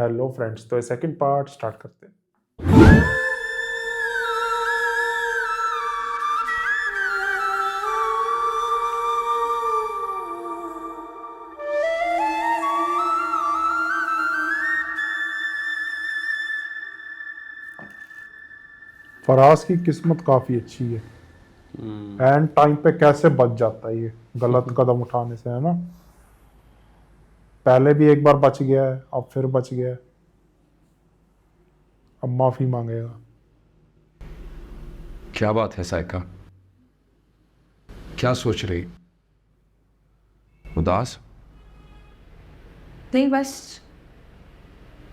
Hello friends, तो second part start करते हैं। फराज की किस्मत काफ़ी अच्छी है, एंड टाइम पे कैसे बच जाता है ये गलत कदम उठाने से, है ना। पहले भी एक बार बच गया है, अब फिर बच गया है, अब माफी मांगेगा। क्या बात है साइका, क्या सोच रही? उदास? नहीं, बस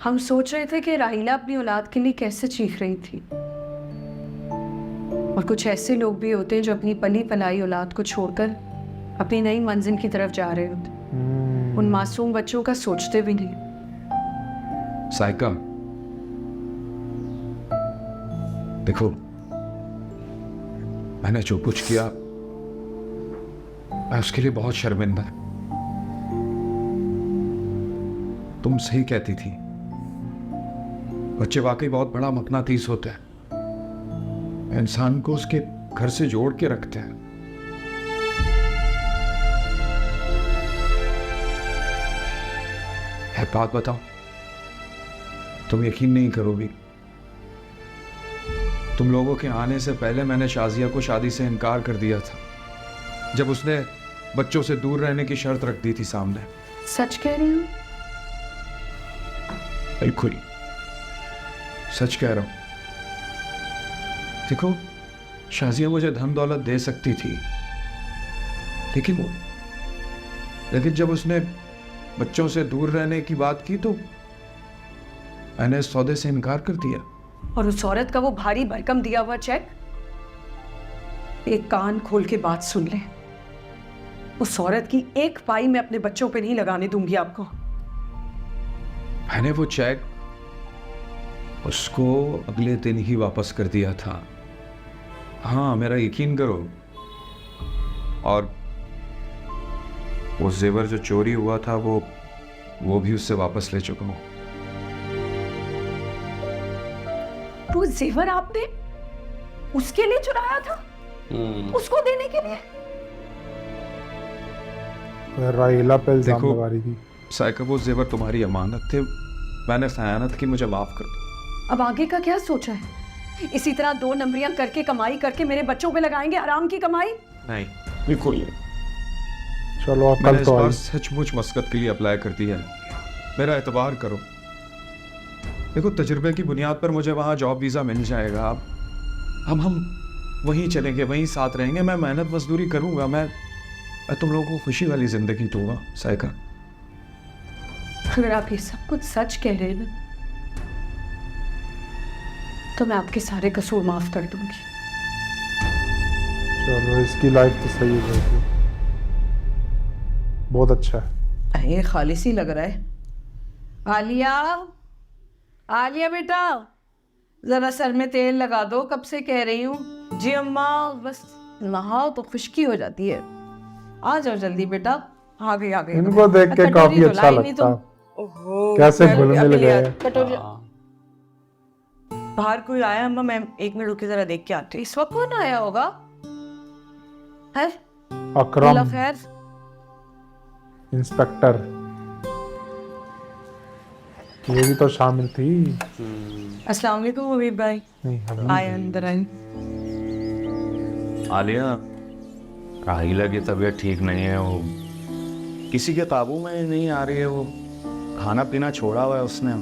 हम सोच रहे थे कि राहिला अपनी औलाद के लिए कैसे चीख रही थी। और कुछ ऐसे लोग भी होते हैं जो अपनी पली पलाई औलाद को छोड़कर अपनी नई मंजिल की तरफ जा रहे होते हैं। उन मासूम बच्चों का सोचते भी नहीं। साइका देखो, मैंने जो कुछ किया मैं उसके लिए बहुत शर्मिंदा। तुम सही कहती थी, बच्चे वाकई बहुत बड़ा मकनातीस होते हैं, इंसान को उसके घर से जोड़ के रखते हैं। है बात बताओ, तुम यकीन नहीं करोगी, तुम लोगों के आने से पहले मैंने शाजिया को शादी से इनकार कर दिया था, जब उसने बच्चों से दूर रहने की शर्त रख दी थी सामने। सच कह रही हूँ? बिल्कुल सच कह रहा हूं। देखो, शाजिया मुझे धन दौलत दे सकती थी, लेकिन जब उसने बच्चों से दूर रहने की बात की तो मैंने इस सौदे से इनकार कर दिया। और उस औरत का वो भारी भरकम दिया हुआ चेक, एक कान खोल के बात सुन ले, उस औरत की एक पाई मैं अपने बच्चों पे नहीं लगाने दूंगी आपको। मैंने वो चेक उसको अगले दिन ही वापस कर दिया था। हाँ, मेरा यकीन करो। और वो जेवर जो चोरी हुआ था वो भी उससे वापस ले चुका हूं। वो जेवर आपने उसके लिए चुराया था? उसको देने के लिए? राहिला पे इल्जाम देखो, लगा रही थी। साइका, वो जेवर तुम्हारी अमानत थे, मैंने खयानत की, मुझे माफ कर दो। अब आगे का क्या सोचा है? इसी तरह 2 नंबरियां करके कमाई करके मेरे बच्चों पे लगाएंगे आराम की कमाई? नहीं, बिल्कुल नहीं। चलो मैंने अकल इस तो बार आई। सचमुच मस्कत के लिए अप्लाई कर दिया है, मेरा एतबार करो। देखो, तजुर्बे की बुनियाद पर मुझे वहाँ जॉब वीज़ा मिल जाएगा। अब हम वहीं चलेंगे, वहीं साथ रहेंगे। मैं मेहनत मजदूरी करूँगा, मैं तुम लोगों को खुशी वाली ज़िंदगी दूंगा। साइका, अगर आप ये सब कुछ सच कह रहे हैं ना, तो मैं आपके सारे कसूर माफ कर दूंगी। चलो, इसकी लाइफ तो सही है, बहुत अच्छा है। ये खालिस ही लग रहा है। आलिया, आलिया बेटा, जरा सर में तेल लगा दो, कब से कह रही हूँ। जी अम्मा, बस नहाओ तो खुश्की हो जाती है। आ जाओ जल्दी बेटा। आ गई आ गई। इनको देख के काफी अच्छा लगता है, कैसे घुल मिल गए। बाहर कोई आया अम्मा? मैं 1 मिनट रुक के जरा देख के आती हूँ। इस वक्त कौन आया होगा? है अकरम, खैर। इंस्पेक्टर, ये भी तो शामिल थी। अस्सलाम वालेकुम हबीब भाई। नहीं, आए अंदर आए। आलिया, राहिला की तबीयत ठीक नहीं है, वो किसी के काबू में नहीं आ रही है। वो खाना पीना छोड़ा हुआ है उसने।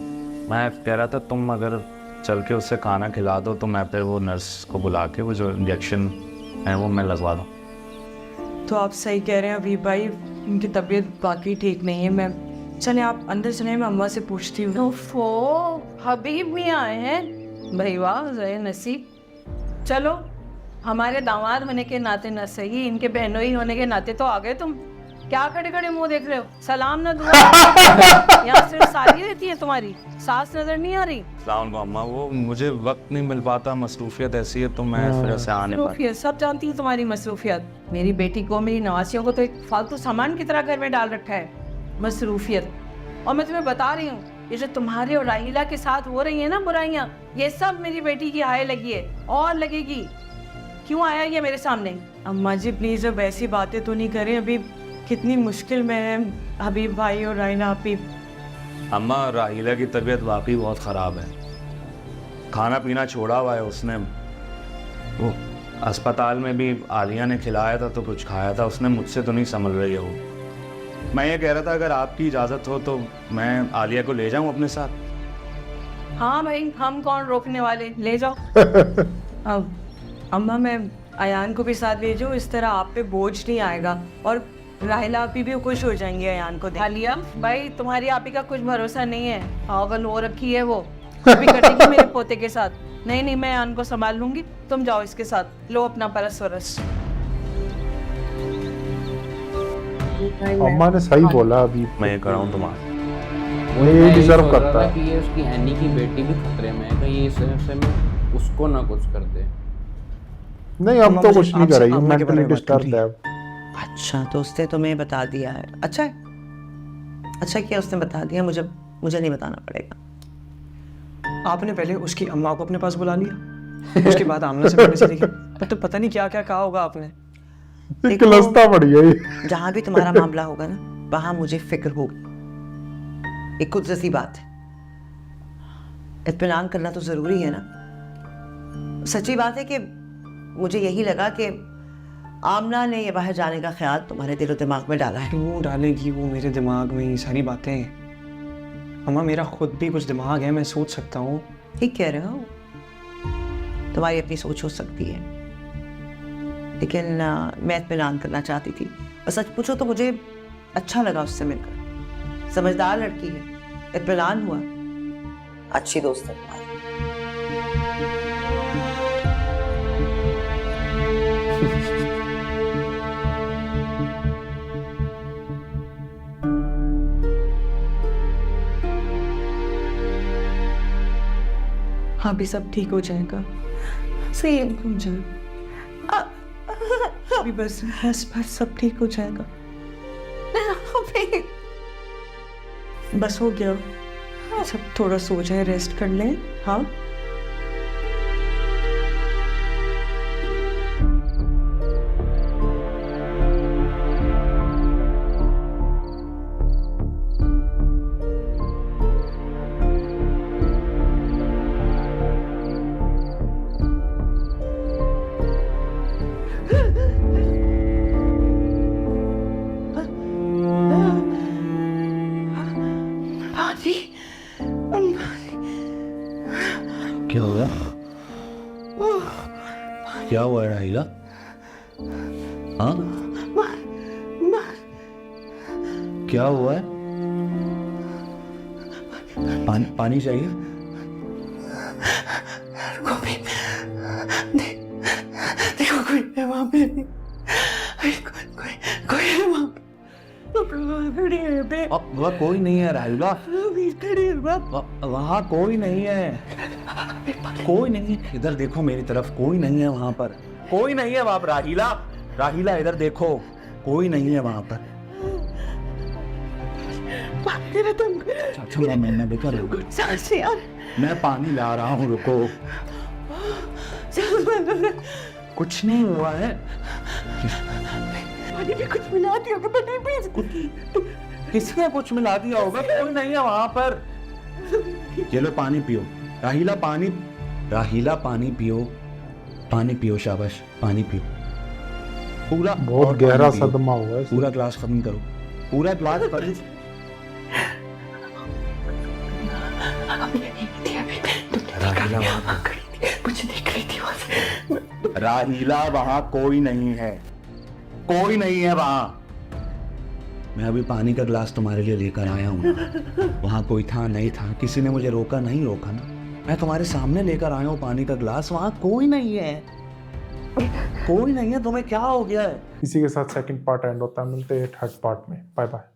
मैं कह रहा था तुम अगर चल के उससे खाना खिला दो तो मैं फिर वो नर्स को बुला के वो जो इंजेक्शन है वो मैं लगवा दूँ। तो आप सही कह रहे हैं हबीब भाई, उनकी तबीयत बाकी ठीक नहीं है। मैं चले आप अंदर चले, मैं अम्मा से पूछती हूँ। ओफो, हबीब भी आए हैं भाई, वाह जय नसीब। चलो, हमारे दामाद होने के नाते न सही, इनके बहनोई होने के नाते तो आ गए तुम। क्या खड़े खड़े मुंह देख रहे हो? सलाम न दुआ। यहाँ सिर्फ साली रहती है तुम्हारी, सास नजर नहीं आ रही? सलाम अम्मा, वो मुझे वक्त नहीं मिल पाता, मसरूफियत ऐसी है तो मैं फिर से आने पर। मसरूफियत सब जानती हूँ तुम्हारी मसरूफियत। मेरी बेटी को, मेरी नवासियों को तो एक फालतू सामान की तरह घर में डाल रखा है, मसरूफियत। और मैं तुम्हें बता रही हूँ, ये जो तुम्हारे और राहिला के साथ हो रही है ना बुराइयां, ये सब मेरी बेटी की हाय लगी है और लगेगी। क्यों आया ये मेरे सामने? अम्मा जी प्लीज अब ऐसी बातें तो नहीं करें, अभी कितनी मुश्किल में है हबीब भाई और राहिला आपी। अम्मा राहिला की तबीयत वाकई बहुत ख़राब है, खाना पीना छोड़ा हुआ है उसने। वो अस्पताल में भी आलिया ने खिलाया था तो कुछ खाया था उसने, मुझसे तो नहीं संभल रही है वो। मैं ये कह रहा था अगर आपकी इजाज़त हो तो मैं आलिया को ले जाऊं अपने साथ। हाँ भाई, हम कौन रोकने वाले, ले जाओ। अब अम्मा मैं अयान को भी साथ ले जाऊँ, इस तरह आप पे बोझ नहीं आएगा और राहिला आपी भी खुश हो जाएंगे अयान को देख। आलिया भाई तुम्हारी आपी का कुछ भरोसा नहीं है, पागल हो रखी है वो, अभी कटेगी मेरे पोते के साथ। नहीं मैं अयान को संभाल लूंगी, तुम जाओ इसके साथ, लो अपना परस वरस। अम्मा ने सही बोला अभी, मैं ये कर रहा हूँ तुम्हारा। वो ये डिजर्व करता है। कि ये उसकी हैनी की बेटी भी खतरे में है, कहीं इस ऐसे में उसको ना कुछ कर दे। नहीं अब तो कुछ नहीं करेगी, अम्मा के बारे मेंटली में बात डिस्टर्ब है। अच्छा तो उसने तुम्हें बता दिया है, अच्छा है, अच्छा किया उसने बता दिया, मुझे नहीं बताना पड़ेगा। आपने पहले उसकी अम्मा को अपने पास बुला लिया, उसके बाद आमना से मिलने चली गई, तो पता नहीं क्या क्या कहा होगा आपने। एक लस्ता पड़ गई। जहां भी तुम्हारा मामला होगा ना वहां मुझे फिक्र होगी, एक खुद जैसी बात है, इत्मीनान करना तो जरूरी है ना। सच्ची बात है कि मुझे यही लगा कि आमना ने ये बाहर जाने का ख्याल तुम्हारे दिलो दिमाग में डाला है। क्यों डालेगी वो मेरे दिमाग में ये सारी बातें? अम्मा मेरा खुद भी कुछ दिमाग है, मैं सोच सकता हूँ। ठीक कह रहे हो, तुम्हारी अपनी सोच हो सकती है, लेकिन मैं इत्मीनान करना चाहती थी। और सच पूछो तो मुझे अच्छा लगा उससे मिलकर, समझदार लड़की है, इत्मीनान हुआ, अच्छी दोस्त है तुम्हारी। हाँ भी सब ठीक हो जाएगा, सही हो जाएगा, अभी बस सब ठीक हो जाएगा। बस हो गया, सब थोड़ा सो जाए, रेस्ट कर लें। हाँ क्या हुआ? क्या हुआ राहिला? हाँ क्या हुआ है? पानी चाहिए? देखो कोई है वहाँ पे, कोई है वहाँ पे। वहाँ कोई नहीं है राहिला, वहाँ कोई नहीं है, कोई नहीं है। इधर देखो मेरी तरफ, कोई नहीं है वहाँ पर, कोई नहीं है वहाँ पर। राहिला इधर देखो, कोई नहीं है वहाँ पर। अच्छा मैं बेकार मैं पानी ला रहा हूँ, रुको। कुछ नहीं हुआ है, पानी में कुछ मिला दिया होगा, मैं नहीं पी सकती। किसने कुछ मिला दिया होगा, कोई नहीं है वहाँ पर। ये लो पानी पियो राहिला, पानी पियो, शाबाश पानी पियो। पूरा बहुत गहरा सदमा हुआ है। पूरा ग्लास खत्म करो, पूरा ग्लास राहिला वहाँ कोई नहीं है, कोई नहीं है वहाँ। मैं अभी पानी का ग्लास तुम्हारे लिए लेकर आया हूँ। वहाँ कोई था नहीं था, किसी ने मुझे रोका नहीं रोका ना, मैं तुम्हारे सामने लेकर आया हूँ पानी का ग्लास। वहाँ कोई नहीं है, कोई नहीं है। तुम्हें क्या हो गया है? इसी के साथ सेकंड पार्ट एंड होता है, मिलते हैं थर्ड पार्ट में। Bye bye.